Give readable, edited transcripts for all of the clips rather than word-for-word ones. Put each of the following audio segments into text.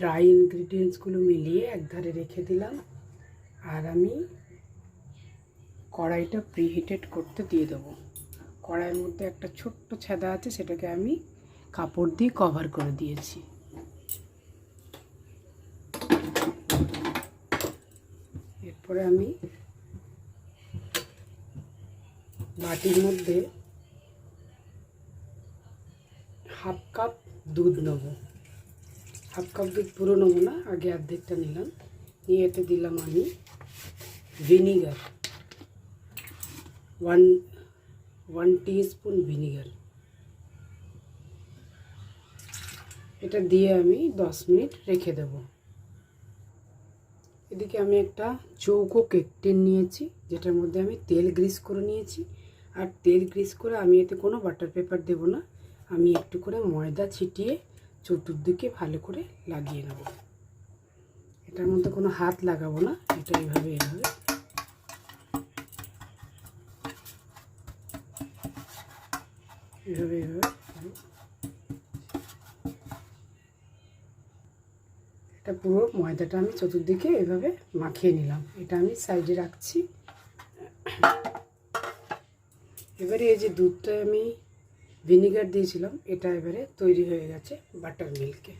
Dry ইনগ্রিডিয়েন্টসগুলো মিলিয়ে একধারে রেখে দিলাম। আর আমি কড়াইটা প্রিহিটেড করতে দিয়ে দেবো। কড়াইয়ের মধ্যে একটা ছোট্ট ছাদা আছে, সেটাকে আমি কাপড় দিয়ে কভার করে দিয়েছি। এরপরে আমি বাটির মধ্যে হাফ কাপ দুধ নেব। হাফ কাপ দুধ পুরো নেব না, আগে অর্ধেকটা নিলাম। নিয়ে এতে দিলাম আমি ভিনিগার, ওয়ান টিস্পুন ভিনিগার। এটা দিয়ে আমি 10 মিনিট রেখে দেব। এদিকে আমি একটা চৌকো কেক টিন নিয়েছি, যেটার মধ্যে আমি তেল গ্রিস করে নিয়েছি। আর তেল গ্রিস করে আমি এতে কোনো বাটার পেপার দেব না, আমি একটু করে ময়দা ছিটিয়ে চতুর্দিকে ভালো করে লাগিয়ে নেব। এটার মধ্যে কোনো হাত লাগাবো না, এটা এইভাবে এভাবে এভাবে এভাবে এটা পুরো ময়দাটা আমি চতুর্দিকে এভাবে মাখিয়ে নিলাম। এটা আমি সাইডে রাখছি। এবারে এই যে দুধটা আমি ভিনিগার দিয়েছিলাম, এটা এবারে তৈরি হয়ে গেছে বাটার মিল্কে।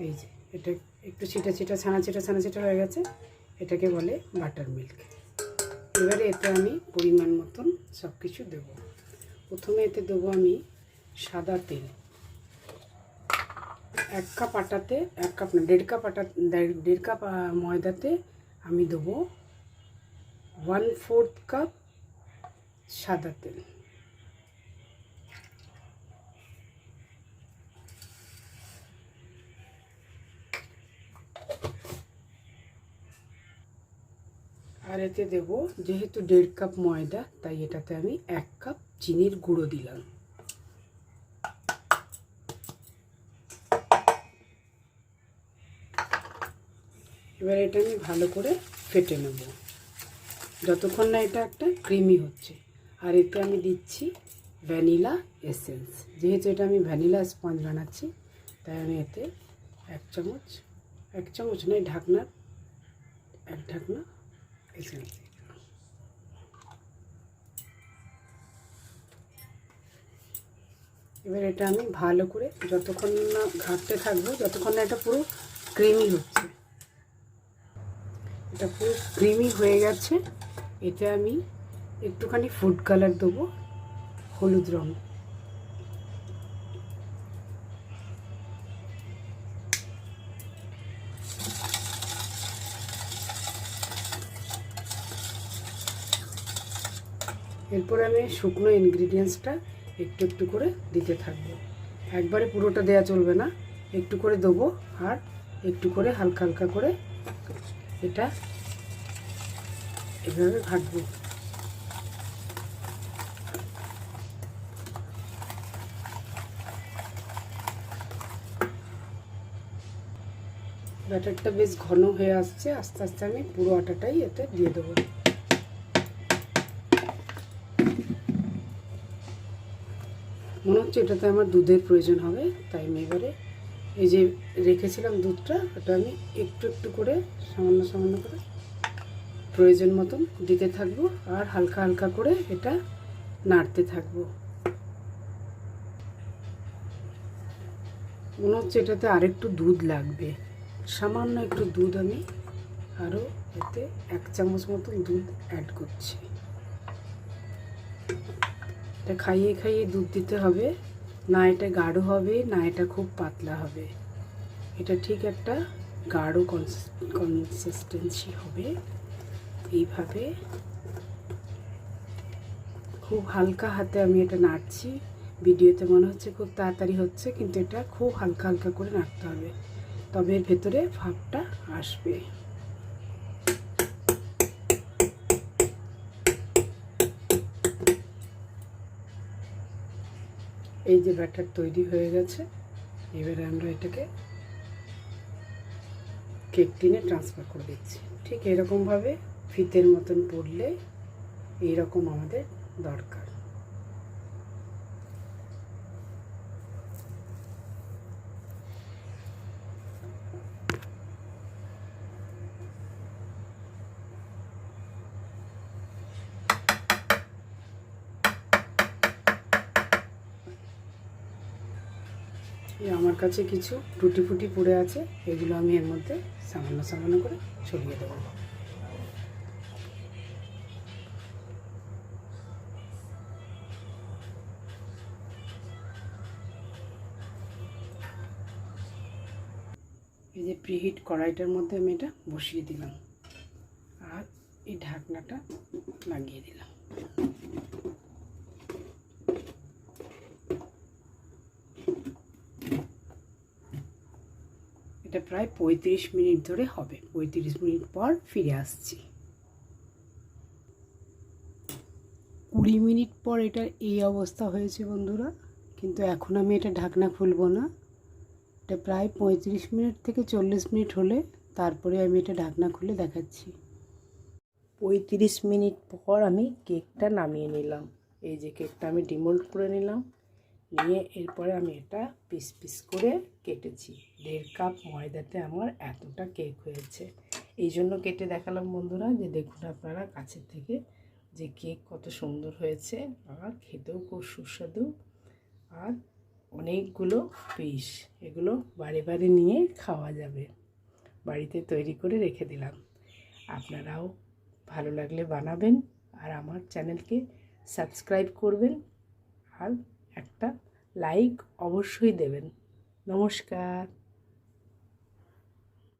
এই যে এটা একটু ছিটা ছিটা ছানা ছিটা হয়ে গেছে, এটাকে বলে বাটার মিল্ক। এবারে এতে আমি পরিমাণ মতন সব কিছু দেবো। প্রথমে এতে দেবো আমি সাদা তেল। 1 কাপ আটাতে, 1 কাপ না 1.5 কাপ ময়দাতে আমি দেবো 1/4 কাপ সাদা তেল। আর এতে দেব, যেহেতু 1.5 কাপ ময়দা, তাই এটাতে আমি 1 কাপ চিনির গুঁড়ো দিলাম। এবার এটা আমি ভালো করে ফেটে নেব যতক্ষণ না এটা একটা ক্রিমি হচ্ছে। আর এতে আমি দিচ্ছি ভ্যানিলা এসেন্স। যেহেতু এটা আমি ভ্যানিলা স্পঞ্জ বানাচ্ছি, তাই আমি এতে 1 চামচ নয়, ঢাকনা 1 ঢাকনা এসেন্স। এবার এটা আমি ভালো করে যতক্ষণ না ঘাঁটতে থাকবো, যতক্ষণ না এটা পুরো ক্রিমি হচ্ছে। এটা পুরো ক্রিমি হয়ে গেছে। এতে আমি একটুখানি ফুড কালার দেবো, হলুদ রঙ। এরপরে আমি শুকনো ইনগ্রিডিয়েন্টসটা একটু একটু করে দিতে থাকবো। একবারে পুরোটা দেওয়া চলবে না, একটু করে দেবো। আর একটু করে হালকা হালকা করে এটা এভাবে ঘাঁটবো। ব্যাটারটা বেশ ঘন হয়ে আসছে, আস্তে আস্তে আমি পুরো আটাটাই এতে দিয়ে দেবো। মনে হচ্ছে এটাতে আমার দুধের প্রয়োজন হবে, তাই আমি এবারে এই যে রেখেছিলাম দুধটা, ওটা আমি একটু একটু করে সামান্য সামান্য করে প্রয়োজন মতন দিতে থাকবো। আর হালকা হালকা করে এটা নাড়তে থাকবো। মনে হচ্ছে এটাতে আরেকটু দুধ লাগবে, সামান্য একটু দুধ আমি আরও এতে 1 চামচ মতন দুধ অ্যাড করছি। এটা খাইয়ে খাইয়ে দুধ দিতে হবে, না এটা গাঢ় হবে না এটা খুব পাতলা হবে। এটা ঠিক একটা গাঢ় কনসিস্টেন্সি হবে। এইভাবে খুব হালকা হাতে আমি এটা নাড়ছি। ভিডিওতে মনে হচ্ছে খুব তাড়াতাড়ি হচ্ছে, কিন্তু এটা খুব হালকা হালকা করে নাড়তে হবে, তবে এর ভেতরে ভাবটা আসবে। এই যে ব্যাটার তৈরি হয়ে গেছে, এবারে আমরা এটাকে কেক টিনে ট্রান্সফার করে দিচ্ছি। ঠিক এরকমভাবে ফিতের মতন পড়লে এইরকম আমাদের দরকার। আমার কাছে কিছু টুটি ফুটি পড়ে আছে, এগুলো আমি এর মধ্যে সামান্য সামান্য করে ছড়িয়ে দেবো। এই যে প্রিহিট কড়াইটার মধ্যে আমি এটা বসিয়ে দিলাম আর এই ঢাকনাটা লাগিয়ে দিলাম। এটা প্রায় 35 মিনিট ধরে হবে। 35 মিনিট পর ফিরে আসছি। 20 মিনিট পর এটা এই অবস্থা হয়েছে বন্ধুরা, কিন্তু এখন আমি এটা ঢাকনা খুলবো না। এটা প্রায় 35 মিনিট থেকে 40 মিনিট হলে তারপরে আমি এটা ঢাকনা খুলে দেখাচ্ছি। 35 মিনিট পর আমি কেকটা নামিয়ে নিলাম। এই যে কেকটা আমি ডিমোল্ড করে নিলাম, নিয়ে এরপরে আমি এটা পিস পিস করে কেটেছি। 1.5 কাপ ময়দাতে আমার এতটা কেক হয়েছে। এই জন্য কেটে দেখালাম বন্ধুরা, যে দেখুন আপনারা কাছের থেকে যে কেক কত সুন্দর হয়েছে, আর খেতেও খুব সুস্বাদু, আর অনেকগুলো পিস। এগুলো বাড়ি বাড়ি নিয়ে খাওয়া যাবে। বাড়িতে তৈরি করে রেখে দিলাম। আপনারাও ভালো লাগলে বানাবেন, আর আমার চ্যানেলকে সাবস্ক্রাইব করবেন, আর একটা লাইক অবশ্যই দেবেন। নমস্কার।